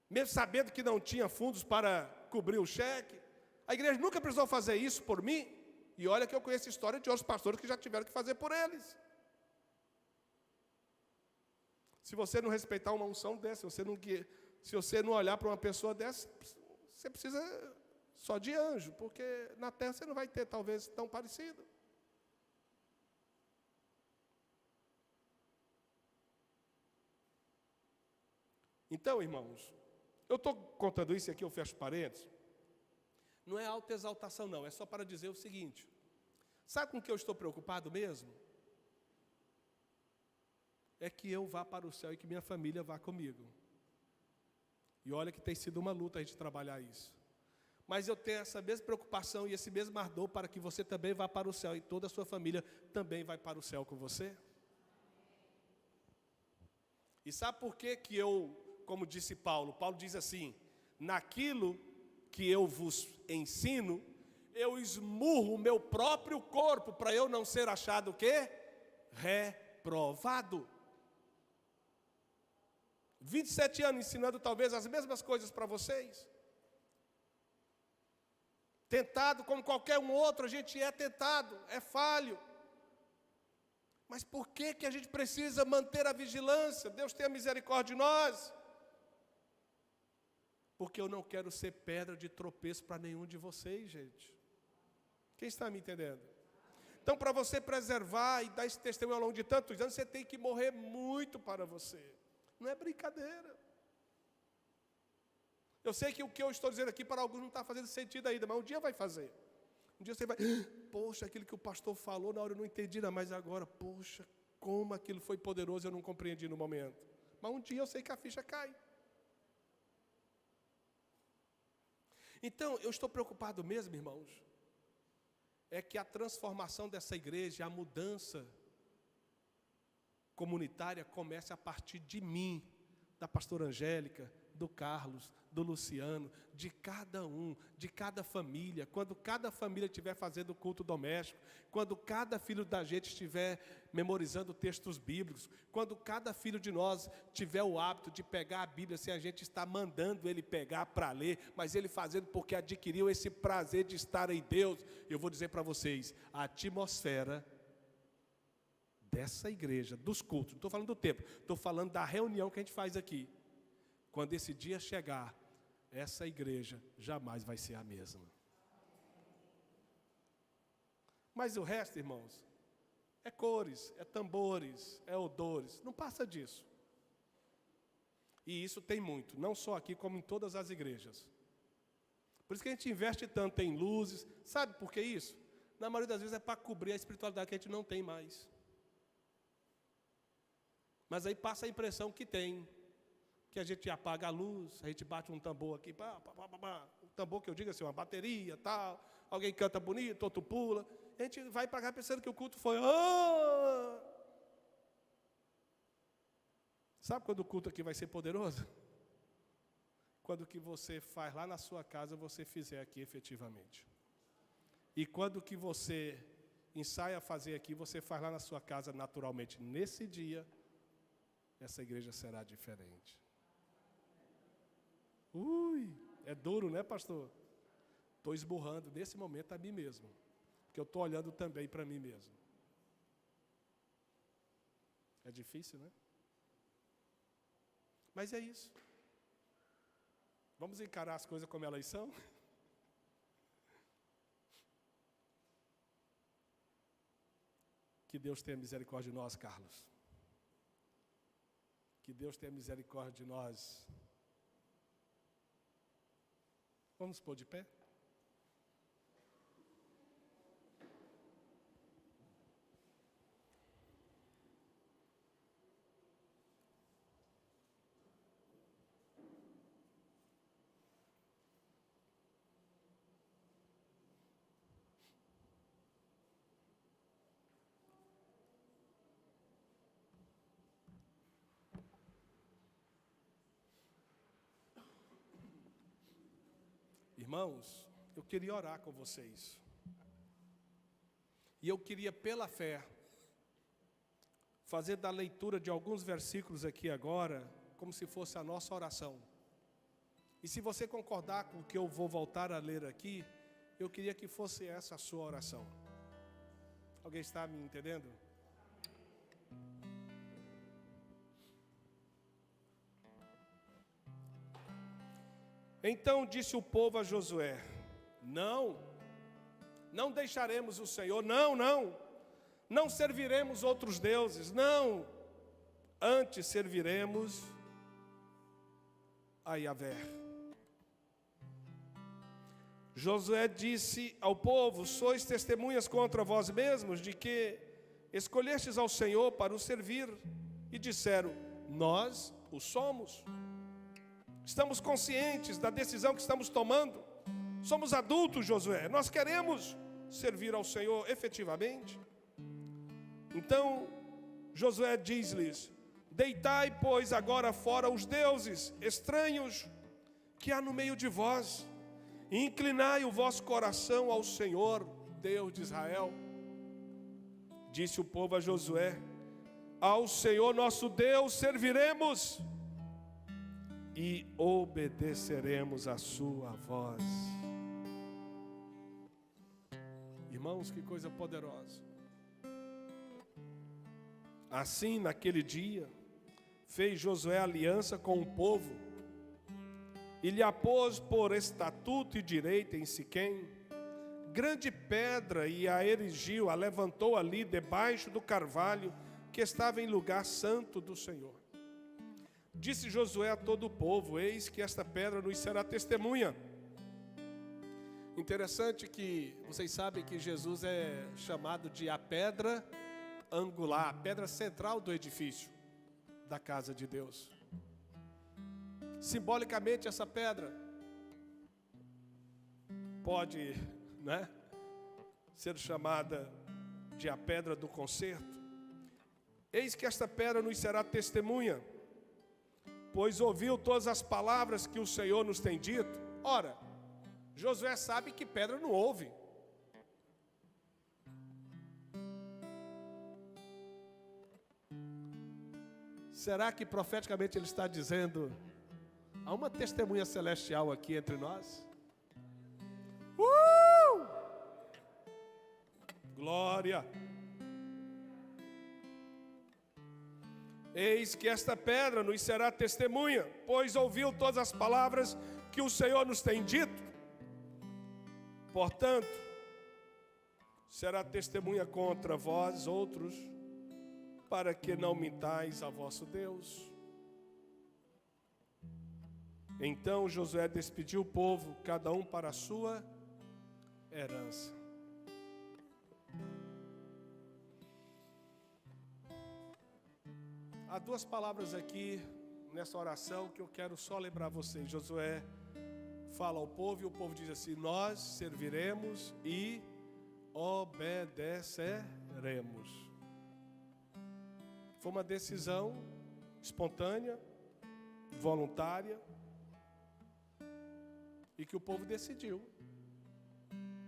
[SPEAKER 1] mesmo sabendo que não tinha fundos para cobrir o cheque. A igreja nunca precisou fazer isso por mim, e olha que eu conheço a história de outros pastores que já tiveram que fazer por eles. Se você não respeitar uma unção dessa, se você não olhar para uma pessoa dessa, você precisa só de anjo, porque na terra você não vai ter talvez tão parecido. Então, irmãos, eu estou contando isso aqui, eu fecho parênteses. Não é autoexaltação, não, é só para dizer o seguinte: sabe com o que eu estou preocupado mesmo? É que eu vá para o céu e que minha família vá comigo. E olha que tem sido uma luta a gente trabalhar isso. Mas eu tenho essa mesma preocupação e esse mesmo ardor para que você também vá para o céu e toda a sua família também vai para o céu com você. E sabe por que que eu, como disse Paulo diz assim: naquilo que eu vos ensino, eu esmurro o meu próprio corpo para eu não ser achado o quê? Reprovado. 27 anos ensinando talvez as mesmas coisas para vocês. Tentado como qualquer um outro, a gente é tentado, é falho. Mas por que que a gente precisa manter a vigilância? Deus tenha misericórdia de nós. Porque eu não quero ser pedra de tropeço para nenhum de vocês, gente. Quem está me entendendo? Então, para você preservar e dar esse testemunho ao longo de tantos anos, você tem que morrer muito para você. Não é brincadeira. Eu sei que o que eu estou dizendo aqui para alguns não está fazendo sentido ainda, mas um dia vai fazer. Um dia você vai, poxa, aquilo que o pastor falou na hora eu não entendi, mas agora, poxa, como aquilo foi poderoso, eu não compreendi no momento. Mas um dia eu sei que a ficha cai. Então, eu estou preocupado mesmo, irmãos, é que a transformação dessa igreja, a mudança comunitária comece a partir de mim, da pastora Angélica, do Carlos, do Luciano, de cada um, de cada família. Quando cada família estiver fazendo culto doméstico, quando cada filho da gente estiver memorizando textos bíblicos, quando cada filho de nós tiver o hábito de pegar a Bíblia, sem a gente estar mandando ele pegar para ler, mas ele fazendo porque adquiriu esse prazer de estar em Deus, eu vou dizer para vocês, a atmosfera dessa igreja, dos cultos, não estou falando do templo, estou falando da reunião que a gente faz aqui. Quando esse dia chegar, essa igreja jamais vai ser a mesma. Mas o resto, irmãos, é cores, é tambores, é odores, não passa disso. E isso tem muito, não só aqui, como em todas as igrejas. Por isso que a gente investe tanto em luzes, sabe por que isso? Na maioria das vezes é para cobrir a espiritualidade que a gente não tem mais. Mas aí passa a impressão que tem, que a gente apaga a luz, a gente bate um tambor aqui, um tambor que eu digo assim, uma bateria, tal, alguém canta bonito, outro pula, a gente vai para cá pensando que o culto foi, Sabe quando o culto aqui vai ser poderoso? Quando o que você faz lá na sua casa, você fizer aqui efetivamente. E quando o que você ensaia fazer aqui, você faz lá na sua casa naturalmente. Nesse dia, essa igreja será diferente. É duro, né, pastor? Estou esburrando nesse momento a mim mesmo, porque eu estou olhando também para mim mesmo. É difícil, né? Mas é isso. Vamos encarar as coisas como elas são?
[SPEAKER 2] Que Deus tenha misericórdia de nós, Carlos. Que Deus tenha misericórdia de nós. Vamos pôr de pé? Irmãos, eu queria orar com vocês. E eu queria, pela fé, fazer da leitura de alguns versículos aqui agora, como se fosse a nossa oração. E se você concordar com o que eu vou voltar a ler aqui, eu queria que fosse essa a sua oração. Alguém está me entendendo? Então disse o povo a Josué: não deixaremos o Senhor, não serviremos outros deuses, antes serviremos a Yahvé. Josué disse ao povo: sois testemunhas contra vós mesmos de que escolhestes ao Senhor para o servir. E disseram: nós o somos. Estamos conscientes da decisão que estamos tomando. Somos adultos, Josué. Nós queremos servir ao Senhor efetivamente. Então, Josué diz-lhes: deitai, pois, agora fora os deuses estranhos que há no meio de vós, e inclinai o vosso coração ao Senhor, Deus de Israel. Disse o povo a Josué: ao Senhor nosso Deus serviremos e obedeceremos a sua voz. Irmãos, que coisa poderosa. Assim, naquele dia, fez Josué aliança com o povo e lhe apôs por estatuto e direito em Siquém grande pedra, e a erigiu, a levantou ali debaixo do carvalho que estava em lugar santo do Senhor. Disse Josué a todo o povo: eis que esta pedra nos será testemunha. Interessante que vocês sabem que Jesus é chamado de a pedra angular, a pedra central do edifício da casa de Deus. Simbolicamente, essa pedra pode, ser chamada de a pedra do concerto. Eis que esta pedra nos será testemunha, pois ouviu todas as palavras que o Senhor nos tem dito. Ora, Josué sabe que pedra não ouve. Será que profeticamente ele está dizendo: há uma testemunha celestial aqui entre nós? Glória! Eis que esta pedra nos será testemunha, pois ouviu todas as palavras que o Senhor nos tem dito. Portanto, será testemunha contra vós outros, para que não mintais a vosso Deus. Então Josué despediu o povo, cada um para a sua herança. Há duas palavras aqui nessa oração que eu quero só lembrar vocês. Josué fala ao povo e o povo diz assim: nós serviremos e obedeceremos. Foi uma decisão espontânea, voluntária, e que o povo decidiu.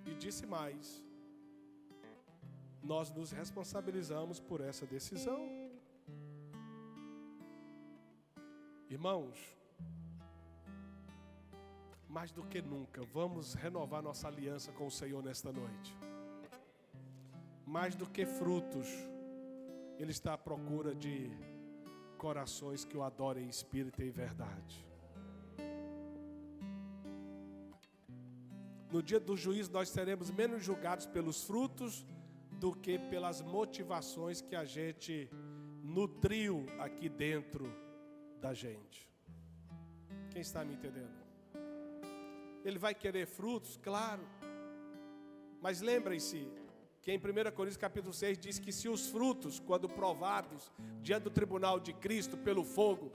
[SPEAKER 2] E disse mais: nós nos responsabilizamos por essa decisão. Irmãos, mais do que nunca, vamos renovar nossa aliança com o Senhor nesta noite. Mais do que frutos, Ele está à procura de corações que o adorem em espírito e em verdade. No dia do juízo nós seremos menos julgados pelos frutos do que pelas motivações que a gente nutriu aqui dentro da gente. Quem está me entendendo? Ele vai querer frutos, claro. Mas lembrem-se que em 1 Coríntios capítulo 6 diz que se os frutos, quando provados diante do tribunal de Cristo pelo fogo,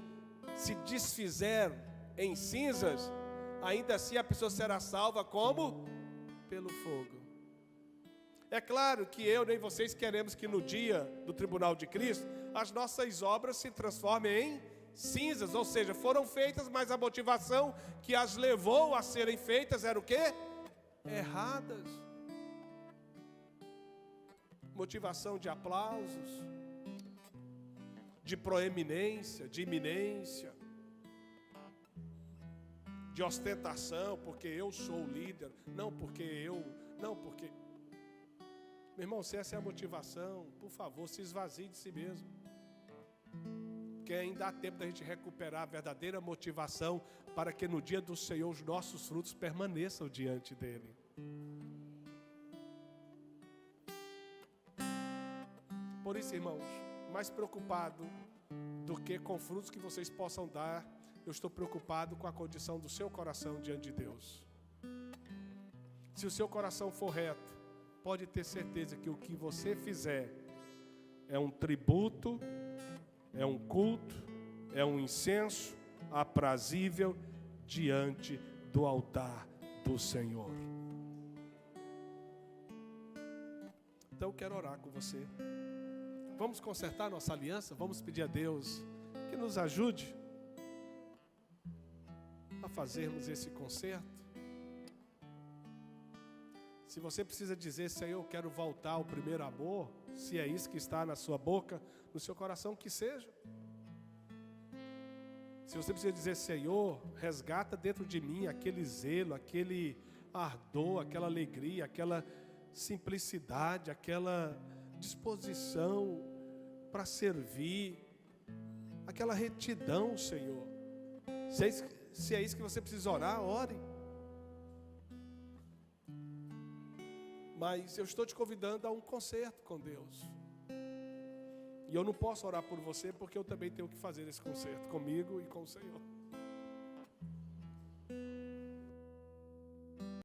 [SPEAKER 2] se desfizer em cinzas, ainda assim a pessoa será salva como? Pelo fogo. É claro que eu nem vocês queremos que no dia do tribunal de Cristo as nossas obras se transformem em cinzas, ou seja, foram feitas, mas a motivação que as levou a serem feitas era o quê? Erradas. Motivação de aplausos, de proeminência, de iminência, de ostentação, porque eu sou o líder, não porque... Meu irmão, se essa é a motivação, por favor, se esvazie de si mesmo. Porque ainda há tempo da gente recuperar a verdadeira motivação para que no dia do Senhor os nossos frutos permaneçam diante dEle. Por isso, irmãos, mais preocupado do que com frutos que vocês possam dar, eu estou preocupado com a condição do seu coração diante de Deus. Se o seu coração for reto, pode ter certeza que o que você fizer é um tributo, é um culto, é um incenso aprazível diante do altar do Senhor. Então eu quero orar com você. Vamos consertar nossa aliança? Vamos pedir a Deus que nos ajude a fazermos esse conserto. Se você precisa dizer, Senhor, eu quero voltar ao primeiro amor, se é isso que está na sua boca, no seu coração, que seja. Se você precisa dizer, Senhor, resgata dentro de mim aquele zelo, aquele ardor, aquela alegria, aquela simplicidade, aquela disposição para servir, aquela retidão, Senhor. Se é isso que você precisa orar, ore. Mas eu estou te convidando a um concerto com Deus. E eu não posso orar por você porque eu também tenho que fazer esse concerto comigo e com o Senhor.